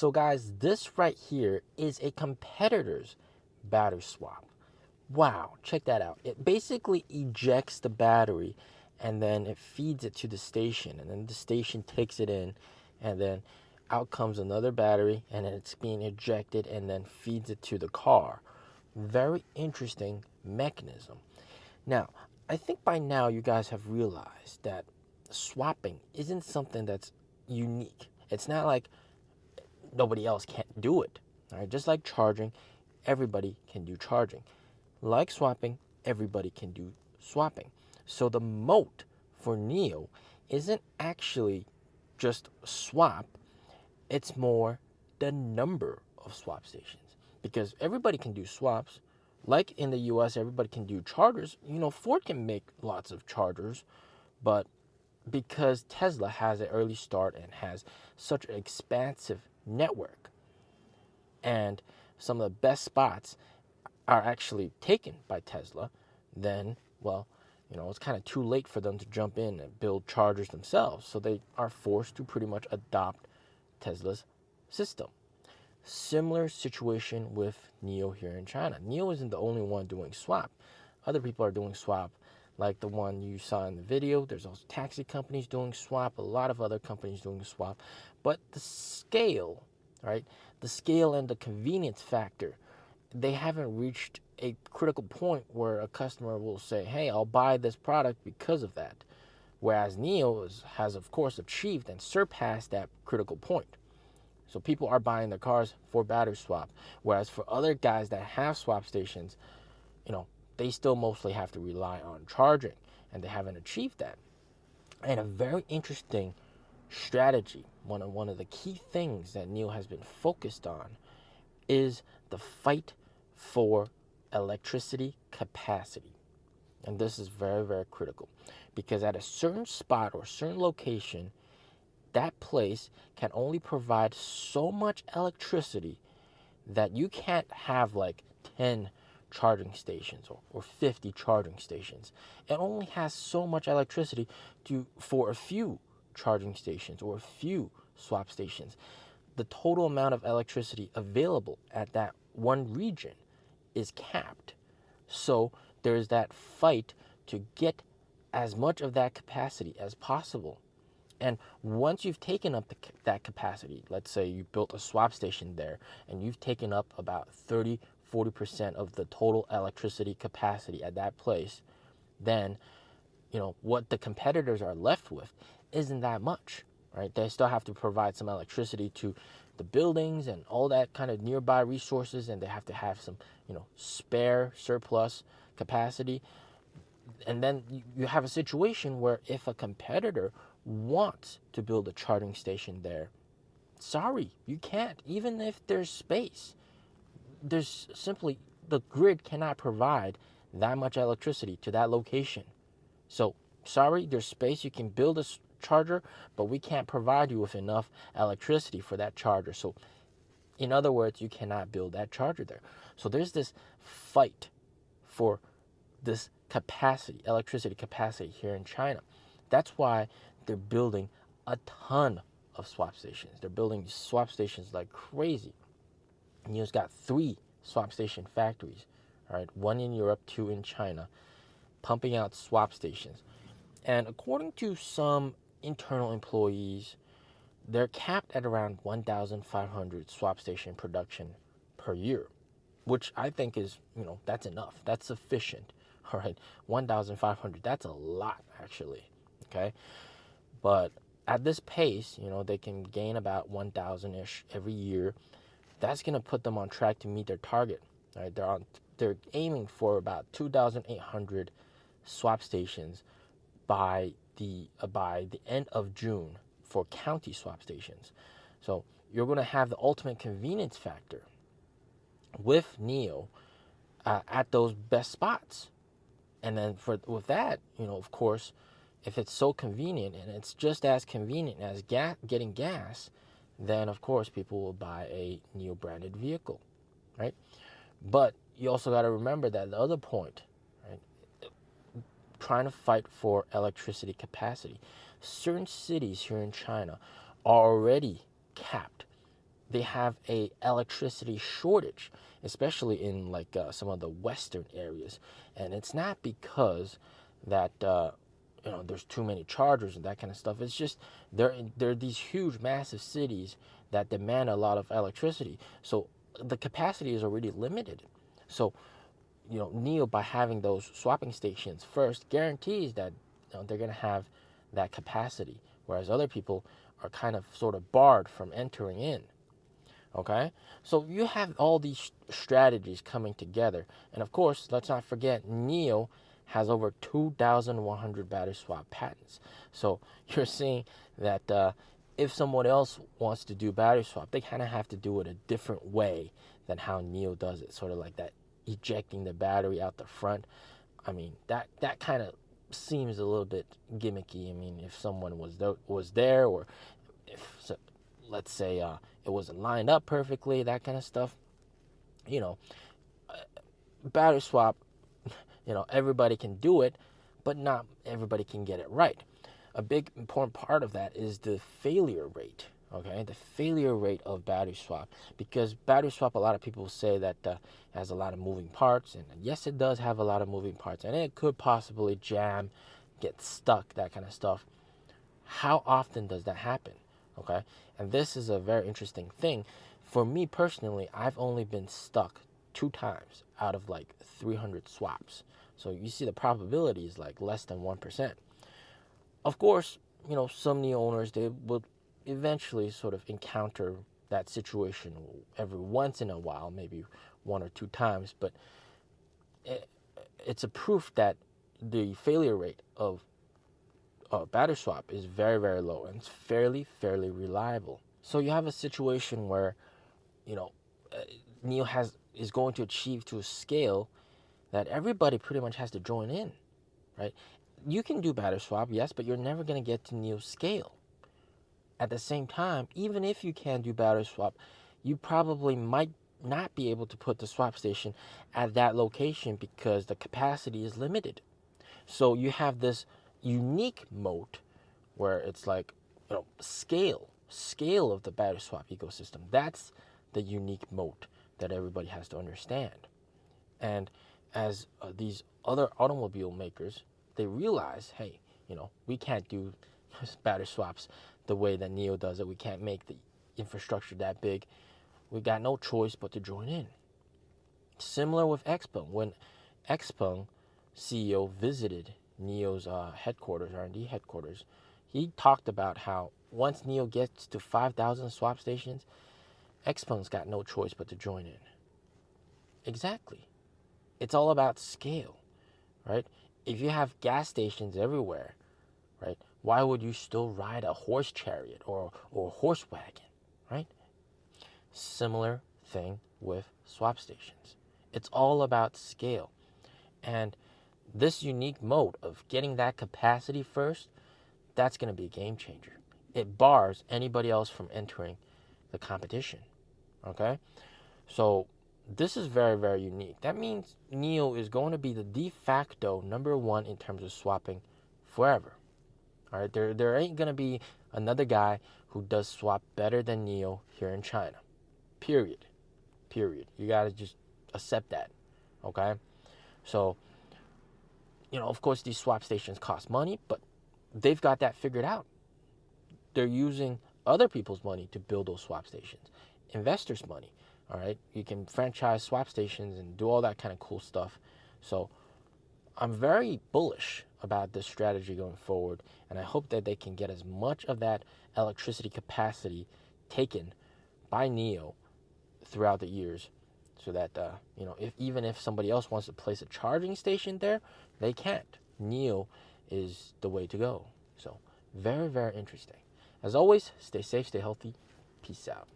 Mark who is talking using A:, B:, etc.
A: So guys, this right here is a competitor's battery swap. Wow, check that out. It basically ejects the battery and then it feeds it to the station, and then the station takes it in, and then out comes another battery, and then it's being ejected and then feeds it to the car. Very interesting mechanism. Now, I think by now you guys have realized that swapping isn't something that's unique. It's not like nobody else can't do it. All right, just like charging, everybody can do charging. Like swapping, everybody can do swapping. So the moat for NIO isn't actually just swap, it's more the number of swap stations. Because everybody can do swaps. Like in the US, everybody can do chargers. Ford can make lots of chargers, but because Tesla has an early start and has such an expansive network, and some of the best spots are actually taken by Tesla, then, well, it's kind of too late for them to jump in and build chargers themselves. So they are forced to pretty much adopt Tesla's system. Similar situation with NIO here in China. NIO isn't the only one doing swap. Other people are doing swap, like the one you saw in the video. There's also taxi companies doing swap, a lot of other companies doing swap. But the scale, right? The scale and the convenience factor, they haven't reached a critical point where a customer will say, hey, I'll buy this product because of that. Whereas NIO has, of course, achieved and surpassed that critical point. So people are buying their cars for battery swap. Whereas for other guys that have swap stations, they still mostly have to rely on charging, and they haven't achieved that. And a very interesting strategy, one of the key things that NIO has been focused on, is the fight for electricity capacity. And this is very, very critical, because at a certain spot or certain location, that place can only provide so much electricity that you can't have like 10 charging stations or 50 charging stations. It only has so much electricity for a few charging stations or a few swap stations. The total amount of electricity available at that one region is capped. So there's that fight to get as much of that capacity as possible. And once you've taken up that capacity, let's say you built a swap station there and you've taken up about 30-40% of the total electricity capacity at that place, then what the competitors are left with isn't that much, right? They still have to provide some electricity to the buildings and all that kind of nearby resources, and they have to have some spare surplus capacity. And then you have a situation where if a competitor wants to build a charging station there, sorry, you can't. Even if there's space, there's simply, the grid cannot provide that much electricity to that location. So sorry, there's space, you can build a charger, but we can't provide you with enough electricity for that charger. So in other words, you cannot build that charger there. So there's this fight for this capacity, electricity capacity here in China. That's why they're building a ton of swap stations. They're building swap stations like crazy. NIO's got 3 swap station factories, all right, 1 in Europe, 2 in China, pumping out swap stations. And according to some internal employees, they're capped at around 1,500 swap station production per year, which I think is, that's enough. That's sufficient. All right, 1,500, that's a lot, actually, okay? But at this pace, they can gain about 1,000-ish every year. That's going to put them on track to meet their target. Right? They're aiming for about 2,800 swap stations by the end of June for county swap stations. So you're going to have the ultimate convenience factor with NIO at those best spots. And then with that, of course, if it's so convenient and it's just as convenient as getting gas, then of course people will buy a NIO branded vehicle, right? But you also got to remember that the other point, right? Trying to fight for electricity capacity. Certain cities here in China are already capped they have a electricity shortage, especially in like some of the western areas. And it's not because that there's too many chargers and that kind of stuff. It's just there are these huge, massive cities that demand a lot of electricity, so the capacity is already limited. So NIO, by having those swapping stations first, guarantees that they're going to have that capacity, whereas other people are kind of sort of barred from entering in. Okay, so you have all these strategies coming together, and of course, let's not forget NIO has over 2,100 battery swap patents. So you're seeing that if someone else wants to do battery swap, they kind of have to do it a different way than how NIO does it, sort of like that ejecting the battery out the front. I mean, that kind of seems a little bit gimmicky. I mean, if someone was there, or if let's say it wasn't lined up perfectly, that kind of stuff. Battery swap, everybody can do it, but not everybody can get it right. A big important part of that is the failure rate. Okay, the failure rate of battery swap, because battery swap, a lot of people say that has a lot of moving parts, and yes, it does have a lot of moving parts, and it could possibly jam, get stuck, that kind of stuff. How often does that happen? Okay, and this is a very interesting thing. For me personally, I've only been stuck 2 times out of like 300 swaps. So you see the probability is like less than 1%. Of course, some NIO owners, they will eventually sort of encounter that situation every once in a while, maybe 1 or 2 times, but it's a proof that the failure rate of battery swap is very, very low, and it's fairly reliable. So you have a situation where NIO is going to achieve to a scale that everybody pretty much has to join in, right? You can do battery swap, yes, but you're never going to get to NIO scale. At the same time, even if you can do battery swap, you probably might not be able to put the swap station at that location because the capacity is limited. So you have this unique moat where it's like, scale of the battery swap ecosystem. That's the unique moat that everybody has to understand. And as these other automobile makers, they realize, hey, we can't do battery swaps the way that NIO does it. We can't make the infrastructure that big. We got no choice but to join in. Similar with Xpeng. When Xpeng CEO visited NIO's headquarters, R&D headquarters, he talked about how once NIO gets to 5,000 swap stations, Xpeng's got no choice but to join in. Exactly. It's all about scale, right? If you have gas stations everywhere, right, why would you still ride a horse chariot or a horse wagon, right? Similar thing with swap stations. It's all about scale. And this unique mode of getting that capacity first, that's going to be a game changer. It bars anybody else from entering the competition, okay? So this is very, very unique. That means NIO is going to be the de facto #1 in terms of swapping forever. All right, there ain't going to be another guy who does swap better than NIO here in China. Period. You got to just accept that, okay? So, of course, these swap stations cost money, but they've got that figured out. They're using other people's money to build those swap stations, investors' money. All right, you can franchise swap stations and do all that kind of cool stuff. So I'm very bullish about this strategy going forward, and I hope that they can get as much of that electricity capacity taken by NIO throughout the years, so that even if somebody else wants to place a charging station there, they can't. NIO is the way to go. So very, very interesting. As always, stay safe, stay healthy. Peace out.